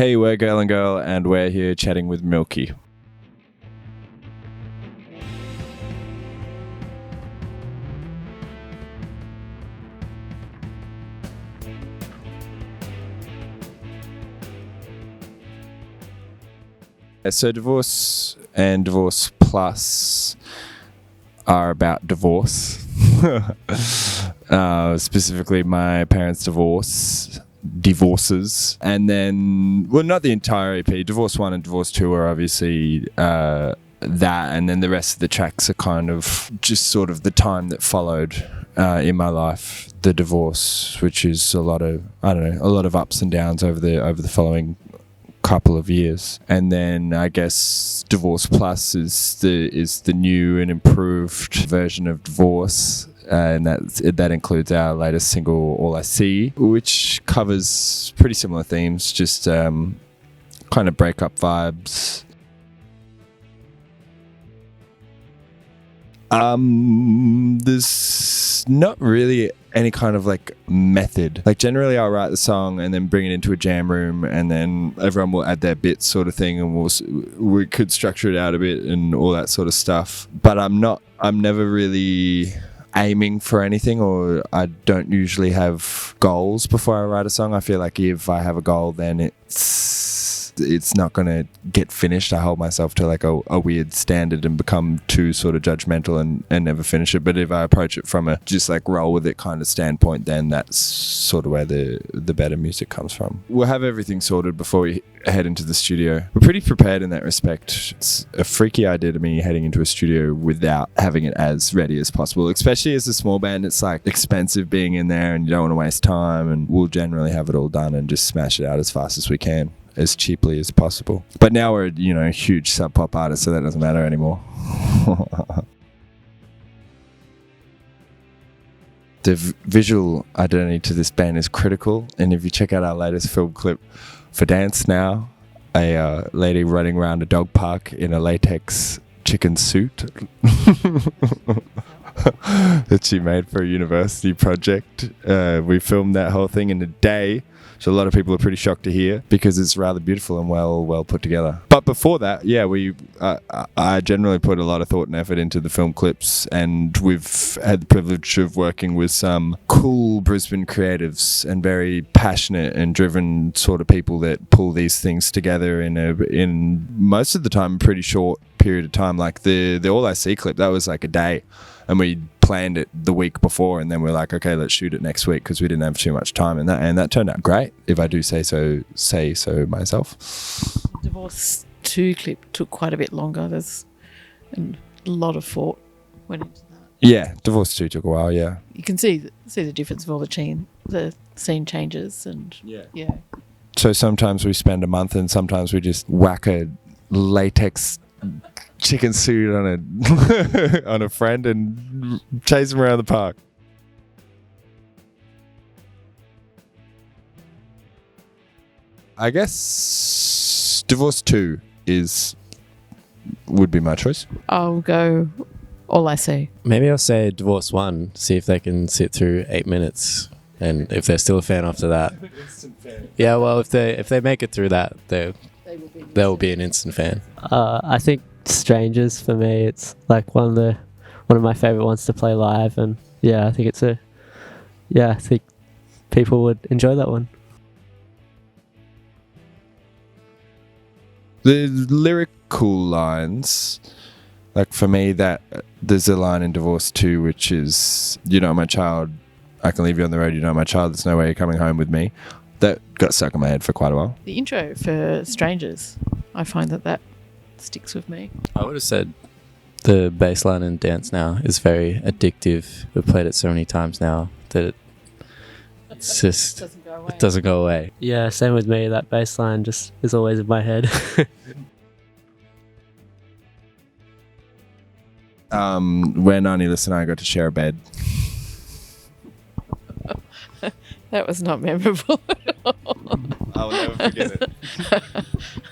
Hey, we're Girl and Girl, and we're here chatting with Milky. So Divorce and Divorce Plus are about divorce. Specifically my parents' divorces. And then, well, not the entire EP. Divorce 1 and Divorce 2 are obviously that, and then the rest of the tracks are kind of just sort of the time that followed in my life, the divorce, which is a lot of ups and downs over the following couple of years. And then I guess Divorce Plus is the new and improved version of Divorce, and that includes our latest single All I See, which covers pretty similar themes, just kind of breakup vibes. There's not really any kind of like method. Like generally I'll write the song and then bring it into a jam room, and then everyone will add their bits sort of thing, and we could structure it out a bit and all that sort of stuff. But I'm never really aiming for anything, or I don't usually have goals before I write a song. I feel like if I have a goal, then it's not going to get finished. I hold myself to like a weird standard and become too sort of judgmental and never finish it. But if I approach it from a just like roll with it kind of standpoint, then that's sort of where the better music comes from. We'll have everything sorted before we head into the studio. We're pretty prepared in that respect. It's a freaky idea to me heading into a studio without having it as ready as possible, especially as a small band. It's like expensive being in there and you don't want to waste time, and we'll generally have it all done and just smash it out as fast as we can, as cheaply as possible. But now we're, huge sub pop artists, so that doesn't matter anymore. The visual identity to this band is critical, and if you check out our latest film clip for Dance Now, a lady running around a dog park in a latex chicken suit that she made for a university project. We filmed that whole thing in a day, so a lot of people are pretty shocked to hear, because it's rather beautiful and well put together. But before that, I generally put a lot of thought and effort into the film clips, and we've had the privilege of working with some cool Brisbane creatives and very passionate and driven sort of people that pull these things together in most of the time a pretty short period of time. Like the All I See clip, that was like a day, and we planned it the week before, and then we're like, okay, let's shoot it next week, because we didn't have too much time, and that turned out great, if I do say so myself. Divorce 2 clip took quite a bit longer. There's a lot of thought went into that. Yeah, Divorce 2 took a while. Yeah, you can see the difference of all the scene changes, and yeah. So sometimes we spend a month, and sometimes we just whack a latex chicken suit on a friend and chase him around the park. I guess Divorce 2 would be my choice. I'll go All I See. Maybe I'll say Divorce 1, see if they can sit through 8 minutes, and if they're still a fan after that. Yeah, well, if they make it through that, they will be an instant fan. I think Strangers, for me, it's like one of my favorite ones to play live, and I think I think people would enjoy that one. The lyrical lines, like for me, that there's a line in Divorce 2 which is, "You're not my child, I can leave you on the road, you're not my child, there's no way you're coming home with me." That got stuck in my head for quite a while. The intro for Strangers, I find that sticks with me. I would have said the bass line in Dance Now is very addictive. We've played it so many times now that it doesn't go away. Yeah, same with me. That bass line just is always in my head. When Anilus and I got to share a bed. That was not memorable at all. I'll never forget it.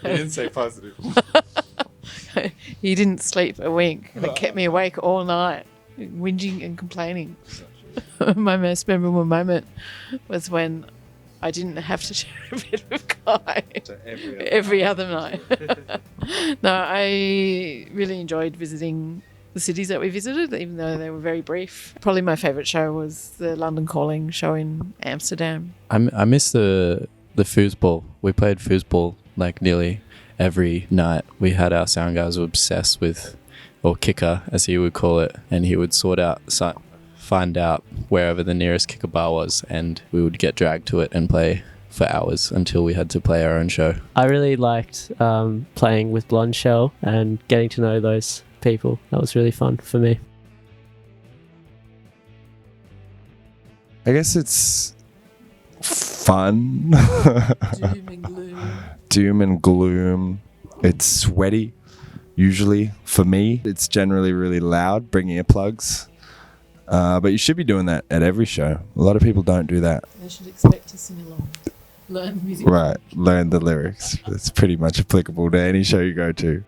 You didn't say positive. You didn't sleep a wink, and it kept me awake all night, whinging and complaining. My most memorable moment was when I didn't have to share a bed with Kai every other night. No, I really enjoyed visiting the cities that we visited, even though they were very brief. Probably my favourite show was the London Calling show in Amsterdam. I miss the foosball. We played foosball like nearly every night. We had our sound guys were obsessed with, or kicker as he would call it, and he would find out wherever the nearest kicker bar was, and we would get dragged to it and play for hours until we had to play our own show. I really liked playing with Blonde Shell and getting to know those people. That was really fun for me. I guess it's fun. Doom and gloom. Doom and gloom. It's sweaty, usually. For me, it's generally really loud, bring earplugs. But you should be doing that at every show. A lot of people don't do that. They should expect to sing along. Learn music. Right, learn the lyrics. It's pretty much applicable to any show you go to.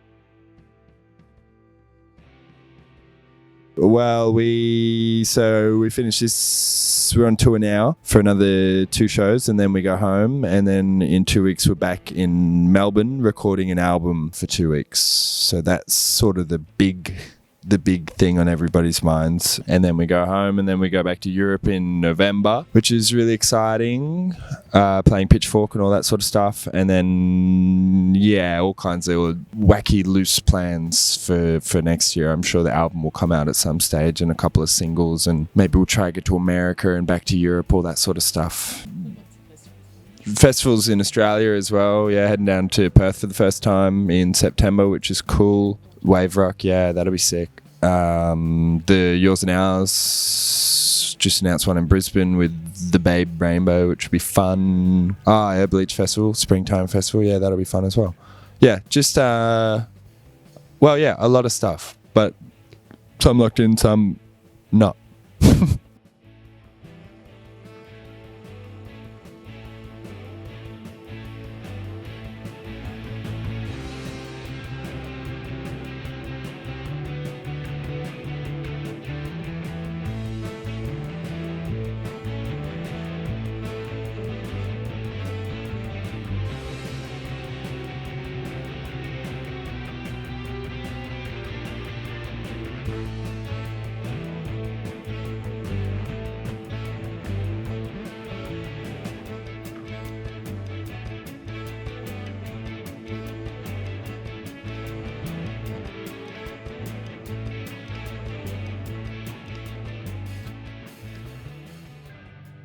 Well, we finished this. We're on tour now for another 2 shows, and then we go home. And then in 2 weeks, we're back in Melbourne recording an album for 2 weeks. So that's sort of the big thing on everybody's minds. And then we go home, and then we go back to Europe in November, which is really exciting, playing Pitchfork and all that sort of stuff. And then all kinds of wacky loose plans for next year. I'm sure the album will come out at some stage, and a couple of singles, and maybe we'll try to get to America and back to Europe, all that sort of stuff. Festivals in Australia as well, heading down to Perth for the first time in September, which is cool. Wave Rock, that'll be sick. The Yours and Ours just announced one in Brisbane with the Babe Rainbow, which will be fun. Bleach Festival, Springtime Festival, that'll be fun as well. Just a lot of stuff, but some locked in, some not.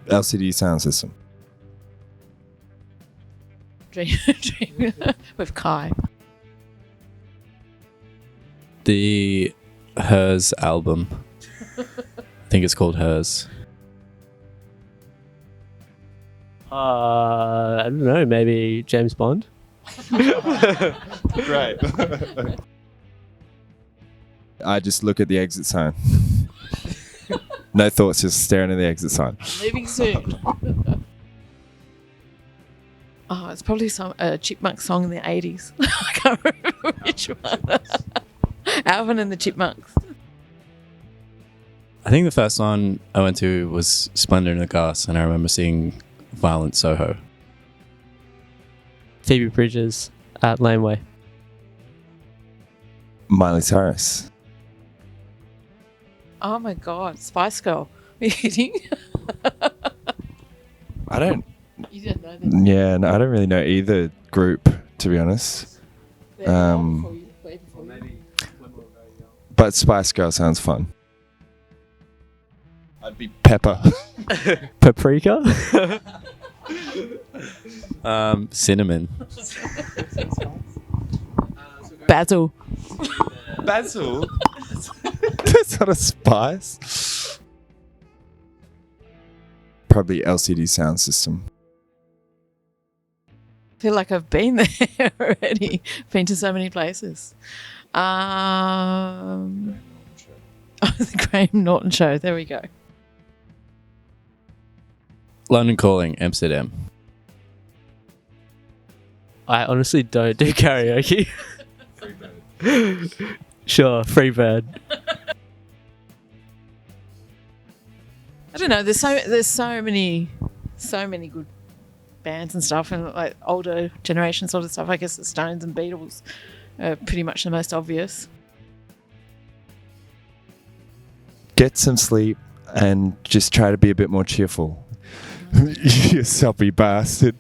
LCD sound system. Dream with Kai. The Hers album. I think it's called Hers. I don't know, maybe James Bond? Right. I just look at the exit sign. No thoughts, just staring at the exit sign. Leaving soon. It's probably a Chipmunk song in the 80s. I can't remember which one. Alvin and the Chipmunks. I think the first one I went to was Splendor in the Gas, and I remember seeing Violent Soho. Phoebe Bridgers at Laneway. Miley Cyrus. Oh my God, Spice Girl. Are you kidding? I don't. You don't know that. Yeah, no, I don't really know either group, to be honest. But Spice Girl sounds fun. I'd be Pepper. Paprika? Cinnamon. Basil. Basil? That's not a spice. Probably LCD sound system. I feel like I've been there already. Been to so many places. The Graham Norton Show. There we go. London Calling, Amsterdam. I honestly don't do karaoke. Sure, Freebird. I don't know. There's so many good bands and stuff, and like older generation sort of stuff. I guess the Stones and Beatles are pretty much the most obvious. Get some sleep and just try to be a bit more cheerful. You soppy bastard.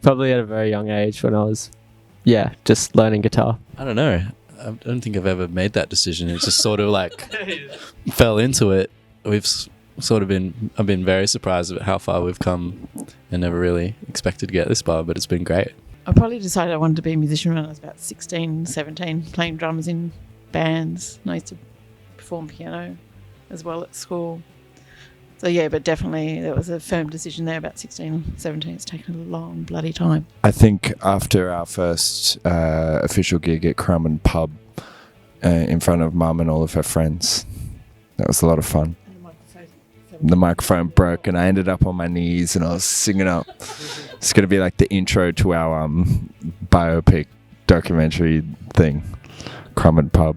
Probably at a very young age when I was, just learning guitar. I don't know. I don't think I've ever made that decision. It just sort of like fell into it. I've been very surprised at how far we've come and never really expected to get this far, but it's been great. I probably decided I wanted to be a musician when I was about 16, 17, playing drums in bands. And I used to perform piano as well at school. So yeah, but definitely there was a firm decision there about 16, 17. It's taken a long bloody time. I think after our first official gig at Crumman Pub in front of Mum and all of her friends, that was a lot of fun. The microphone broke and I ended up on my knees and I was singing up. It's going to be like the intro to our biopic documentary thing, Crumman Pub.